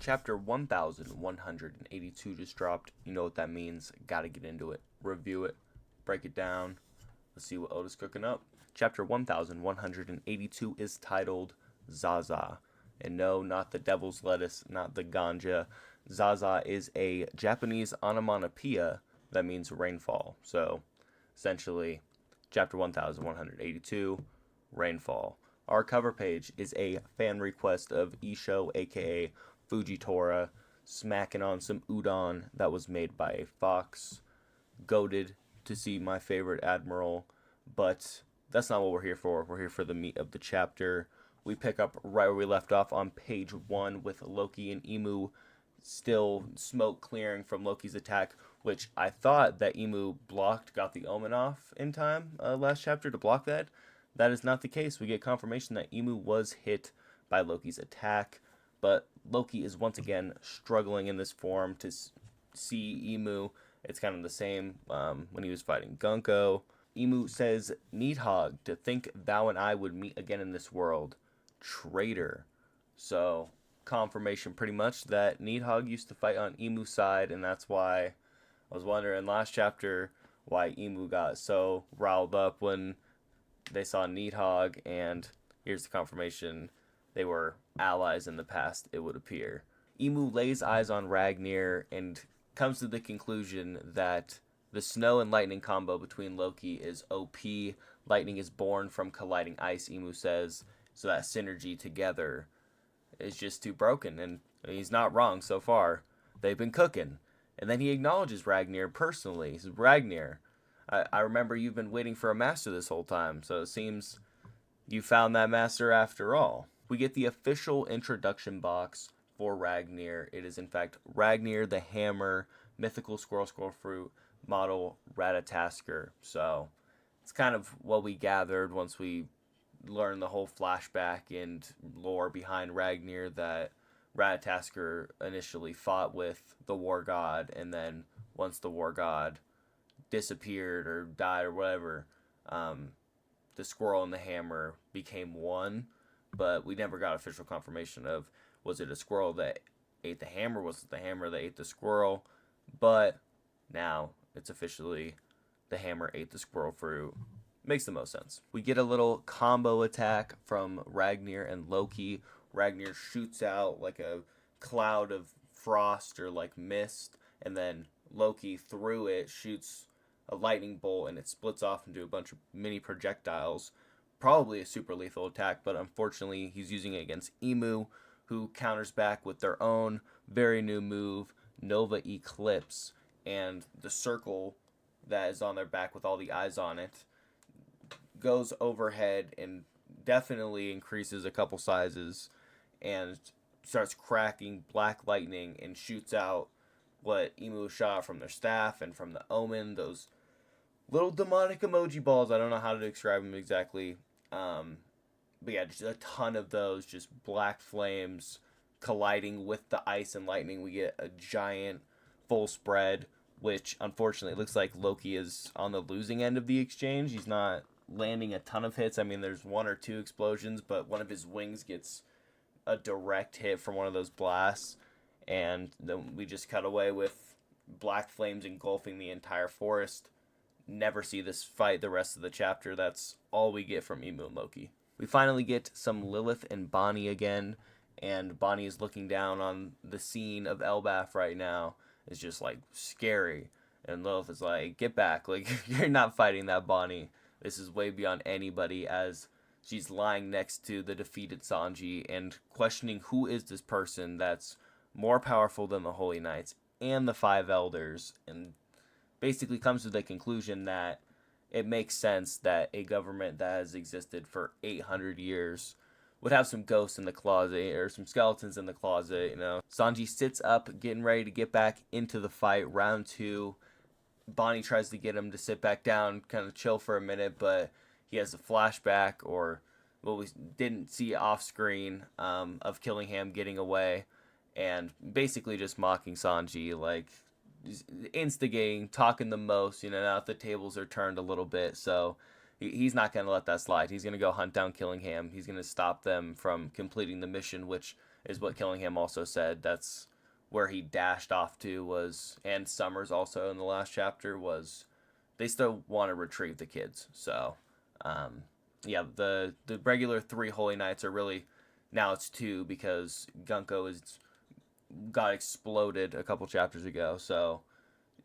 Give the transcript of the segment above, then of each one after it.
Chapter 1182 just dropped. You know what that means. Gotta get into it. Review it. Break it down. Let's see what Oda's cooking up. Chapter 1182 is titled Zaza. And no, not the devil's lettuce, not the ganja. Zaza is a Japanese onomatopoeia that means rainfall. So, essentially, chapter 1182, rainfall. Our cover page is a fan request of Isho, aka Fujitora, smacking on some udon that was made by a fox. Goated to see my favorite admiral, but that's not what we're here for. We're here for the meat of the chapter. We pick up right where we left off on page 1 with Loki and Imu still smoke clearing from Loki's attack, which I thought that Imu got the omen off in time last chapter to block that. That is not the case. We get confirmation that Imu was hit by Loki's attack, but Loki is once again struggling in this form to see Imu. It's kind of the same when he was fighting Gunko. Imu says, Needhog, to think thou and I would meet again in this world. Traitor. So, confirmation pretty much that Needhog used to fight on Imu's side, and that's why I was wondering last chapter why Imu got so riled up when they saw Needhog, and here's the confirmation. They were allies in the past, it would appear. Imu lays eyes on Ragnir and comes to the conclusion that the snow and lightning combo between Loki is OP. Lightning is born from colliding ice, Imu says, so that synergy together is just too broken, and he's not wrong so far. They've been cooking. And then he acknowledges Ragnir personally. He says, Ragnir, I remember you've been waiting for a master this whole time, so it seems you found that master after all. We get the official introduction box for Ragnir. It is, in fact, Ragnir the Hammer, mythical squirrel fruit, model Ratatasker. So it's kind of what we gathered once we learned the whole flashback and lore behind Ragnir, that Ratatasker initially fought with the war god, and then once the war god disappeared or died or whatever, the squirrel and the hammer became one, but we never got official confirmation of was it a squirrel that ate the hammer, was it the hammer that ate the squirrel, but now it's officially the hammer ate the squirrel fruit. Makes the most sense. We get a little combo attack from Ragnir and Loki. Ragnir shoots out like a cloud of frost or like mist, and then Loki through it shoots a lightning bolt, and it splits off into a bunch of mini projectiles. Probably a super lethal attack, but unfortunately he's using it against Imu, who counters back with their own very new move, Nova Eclipse, and the circle that is on their back with all the eyes on it goes overhead and definitely increases a couple sizes and starts cracking black lightning and shoots out what Imu shot from their staff and from the omen, those little demonic emoji balls. I don't know how to describe them exactly. But yeah, just a ton of those, just black flames colliding with the ice and lightning. We get a giant full spread, which unfortunately looks like Loki is on the losing end of the exchange. He's not landing a ton of hits. I mean, there's one or two explosions, but one of his wings gets a direct hit from one of those blasts, and then we just cut away with black flames engulfing the entire forest. Never see this fight the rest of the chapter. That's all we get from Imu and Loki. We finally get some Lilith and Bonnie again, and Bonnie is looking down on the scene of Elbaf right now. It's just like scary, and Lilith is like, get back, like you're not fighting that, Bonnie. This is way beyond anybody, as she's lying next to the defeated Sanji and questioning who is this person that's more powerful than the Holy Knights and the Five Elders, and basically comes to the conclusion that it makes sense that a government that has existed for 800 years would have some ghosts in the closet or some skeletons in the closet, you know. Sanji sits up, getting ready to get back into the fight. Round 2. Bonnie tries to get him to sit back down, kind of chill for a minute, but he has a flashback, or what we didn't see off screen, of Killingham getting away and basically just mocking Sanji, like instigating, talking the most, you know. Now the tables are turned a little bit, so he's not going to let that slide. He's going to go hunt down Killingham. He's going to stop them from completing the mission, which is what Killingham also said. That's where he dashed off to, was, and Summers also in the last chapter, was they still want to retrieve the kids. So, yeah, the regular 3 Holy Knights are really, now it's 2 because Gunko got exploded a couple chapters ago. So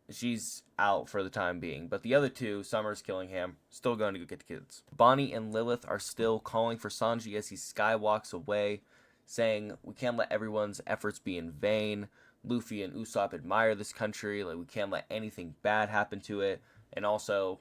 she's out for the time being. But the other 2, Summers, Killingham, still going to go get the kids. Bonnie and Lilith are still calling for Sanji as he skywalks away, saying, we can't let everyone's efforts be in vain. Luffy and Usopp admire this country. Like, we can't let anything bad happen to it. And also,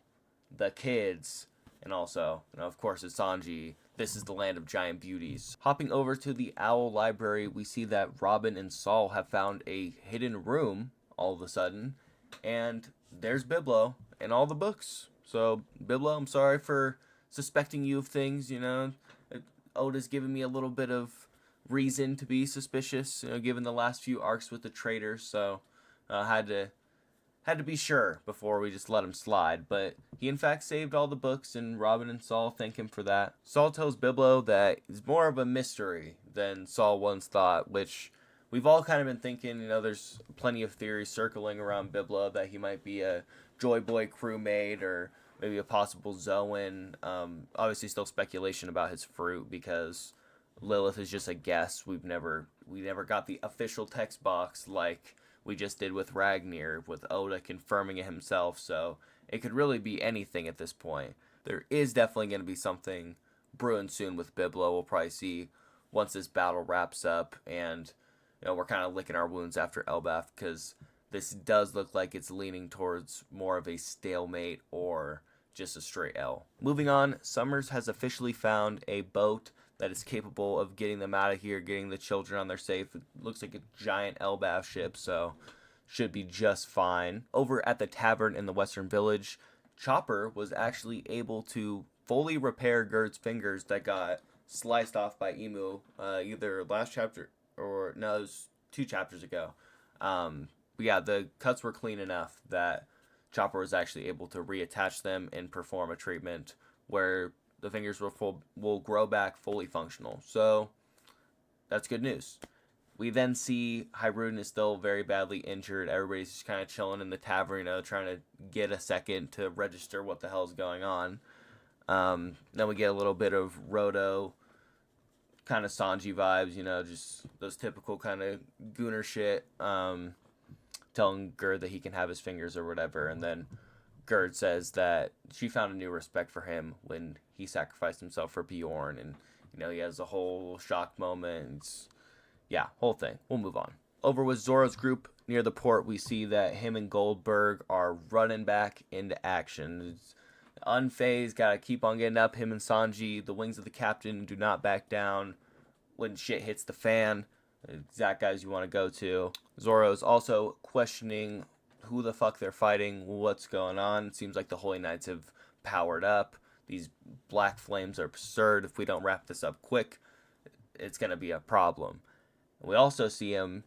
the kids. And also, of course, it's Sanji. This is the land of giant beauties. Hopping over to the Owl Library, we see that Robin and Saul have found a hidden room all of a sudden. And there's Biblo and all the books. So, Biblo, I'm sorry for suspecting you of things, Oda's given me a little bit of reason to be suspicious, given the last few arcs with the traders. So, had to be sure before we just let him slide. But he in fact saved all the books, and Robin and Saul thank him for that. Saul tells Biblo that it's more of a mystery than Saul once thought, which we've all kind of been thinking. There's plenty of theories circling around Biblo that he might be a Joy Boy crewmate or maybe a possible Zoan. Obviously still speculation about his fruit because Lilith is just a guess. We never got the official text box like we just did with Ragnar, with Oda confirming it himself. So it could really be anything at this point. There is definitely going to be something brewing soon with Biblo. We'll probably see once this battle wraps up, and we're kind of licking our wounds after Elbaf, because this does look like it's leaning towards more of a stalemate or just a straight L. Moving on, Summers has officially found a boat that is capable of getting them out of here, getting the children on their safe. It looks like a giant Elbaf ship, so should be just fine. Over at the tavern in the Western Village, Chopper was actually able to fully repair Gerd's fingers that got sliced off by Emu, either last chapter or, no, it was 2 chapters ago. But yeah, the cuts were clean enough that Chopper was actually able to reattach them and perform a treatment where the fingers will grow back fully functional. So that's good news. We then see Hyrule is still very badly injured. Everybody's just kind of chilling in the tavern, trying to get a second to register what the hell's going on. Then we get a little bit of Roto, kind of Sanji vibes, just those typical kind of gooner shit, telling Gerd that he can have his fingers or whatever. And then Gerd says that she found a new respect for him when he sacrificed himself for Bjorn, and he has a whole shock moment. Yeah, whole thing. We'll move on. Over with Zoro's group near the port, we see that him and Goldberg are running back into action. It's unfazed, gotta keep on getting up. Him and Sanji, the wings of the captain, do not back down when shit hits the fan. Exact guys you want to go to. Zoro's also questioning who the fuck they're fighting, what's going on. It seems like the Holy Knights have powered up. These black flames are absurd. If we don't wrap this up quick, it's going to be a problem. And we also see him,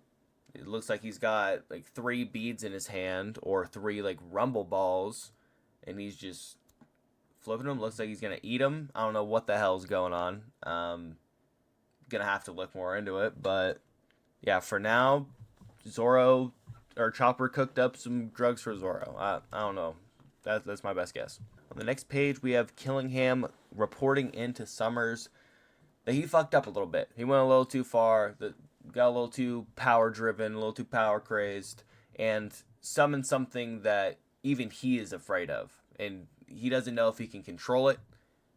it looks like he's got like 3 beads in his hand, or 3 like rumble balls, and he's just flipping them. Looks like he's going to eat them. I don't know what the hell's going on. Gonna have to look more into it, but yeah, for now, Zoro or Chopper cooked up some drugs for Zoro. I don't know. That's my best guess. On the next page, we have Killingham reporting into Summers that he fucked up a little bit. He went a little too far, got a little too power driven, a little too power crazed, and summoned something that even he is afraid of, and he doesn't know if he can control it.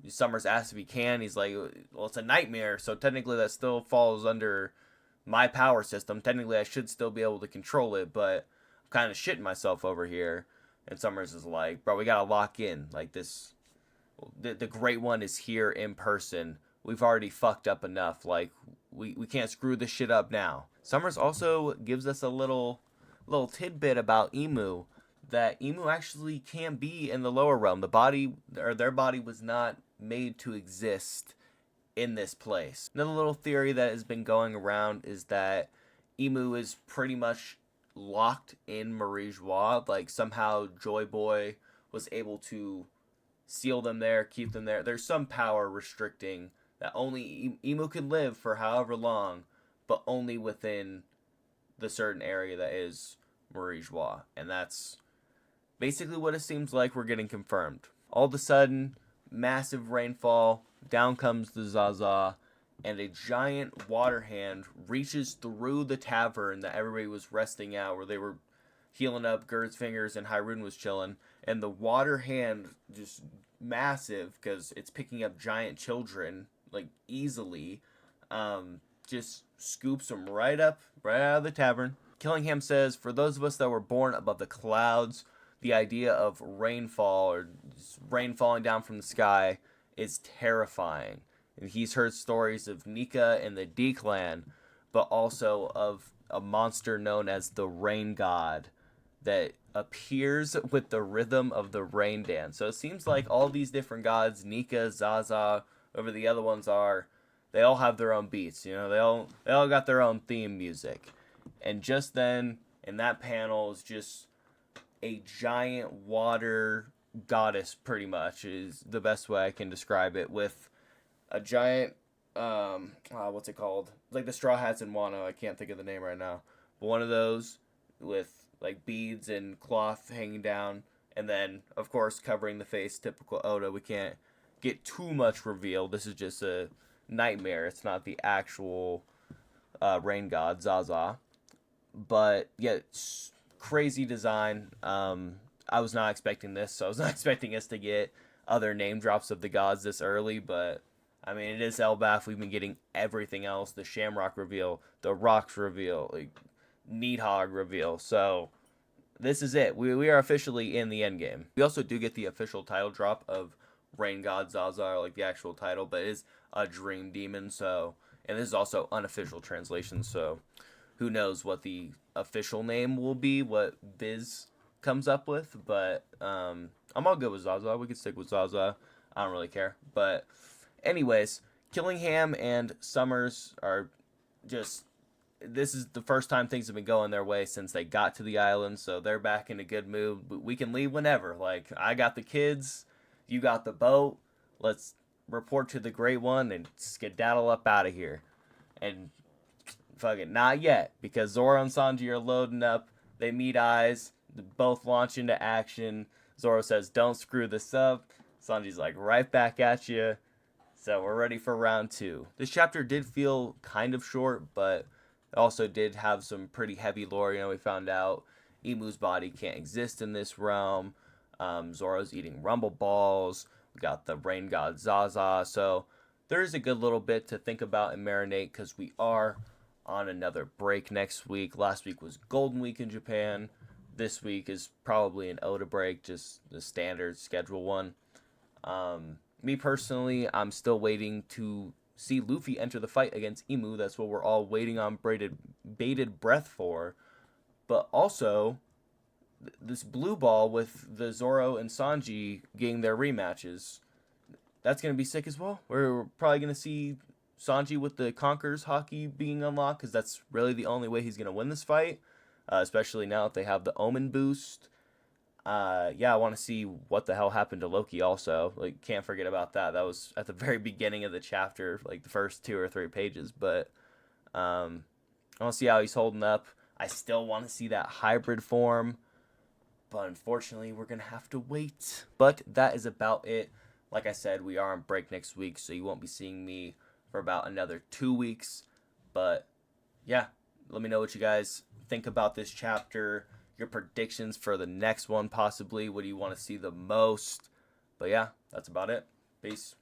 Summers asks if he can. He's like, well, it's a nightmare, so technically that still falls under my power system. Technically I should still be able to control it, but I'm kind of shitting myself over here. And Summers is like, bro, we gotta lock in. Like, this, the Great One is here in person. We've already fucked up enough. Like, we can't screw this shit up now. Summers also gives us a little tidbit about Emu, that Emu actually can be in the lower realm. The body, or their body, was not made to exist in this place. Another little theory that has been going around is that Emu is pretty much locked in Marie Joie. Like, somehow Joy Boy was able to seal them there, keep them there. There's some power restricting that only Emu can live for however long, but only within the certain area that is Marie Joie. And that's basically what it seems like we're getting confirmed. All of a sudden, massive rainfall, down comes the Zaza, and a giant water hand reaches through the tavern that everybody was resting out, where they were healing up. Gerd's fingers and Hyrule was chilling, and the water hand, just massive because it's picking up giant children like easily, just scoops them right up, right out of the tavern. Killingham says, "For those of us that were born above the clouds, the idea of rainfall or rain falling down from the sky is terrifying." And he's heard stories of Nika and the D clan, but also of a monster known as the Rain God that appears with the rhythm of the rain dance. So it seems like all these different gods, Nika, Zaza, whoever the other ones are, they all have their own beats. You know, they all got their own theme music. And just then, in that panel, is just a giant water goddess, pretty much, is the best way I can describe it, with a giant, what's it called? Like the Straw Hats in Wano, I can't think of the name right now. But one of those with like beads and cloth hanging down, and then, of course, covering the face, typical Oda. We can't get too much reveal. This is just a nightmare. It's not the actual Rain God Zaza. But yeah, it's crazy design. I was not expecting this, so I was not expecting us to get other name drops of the gods this early, but I mean, it is Elbaf. We've been getting everything else: the Shamrock reveal, the Rocks reveal, like Needhog reveal. So this is it. We are officially in the end game. We also do get the official title drop of Rain God Zaza, like the actual title, but it is a dream demon. So, and this is also unofficial translation. So, who knows what the official name will be? What Viz comes up with? But I'm all good with Zaza. We can stick with Zaza. I don't really care. But anyways, Killingham and Summers are just, this is the first time things have been going their way since they got to the island, so they're back in a good mood. We can leave whenever. Like, I got the kids, you got the boat. Let's report to the Great One and skedaddle up out of here. And fuck it, not yet, because Zoro and Sanji are loading up. They meet eyes, both launch into action. Zoro says, "Don't screw this up." Sanji's like, "Right back at you." So we're ready for round 2. This chapter did feel kind of short, but it also did have some pretty heavy lore. You know, we found out Imu's body can't exist in this realm. Zoro's eating rumble balls. We got the Rain God Zaza. So there is a good little bit to think about and marinate, because we are on another break next week. Last week was Golden Week in Japan. This week is probably an Oda break, just the standard schedule one. Me personally, I'm still waiting to see Luffy enter the fight against Imu. That's what we're all waiting on bated breath for. But also, this blue ball with the Zoro and Sanji getting their rematches, that's going to be sick as well. We're probably going to see Sanji with the Conqueror's Hockey being unlocked, because that's really the only way he's going to win this fight, especially now that they have the Omen boost. Yeah, I want to see what the hell happened to Loki also. Like, can't forget about that. That was at the very beginning of the chapter, like the first 2 or 3 pages. But I want to see how he's holding up. I still want to see that hybrid form, but unfortunately, we're going to have to wait. But that is about it. Like I said, we are on break next week, so you won't be seeing me for about another 2 weeks. But yeah, let me know what you guys think about this chapter, your predictions for the next one possibly. What do you want to see the most? But yeah, that's about it. Peace.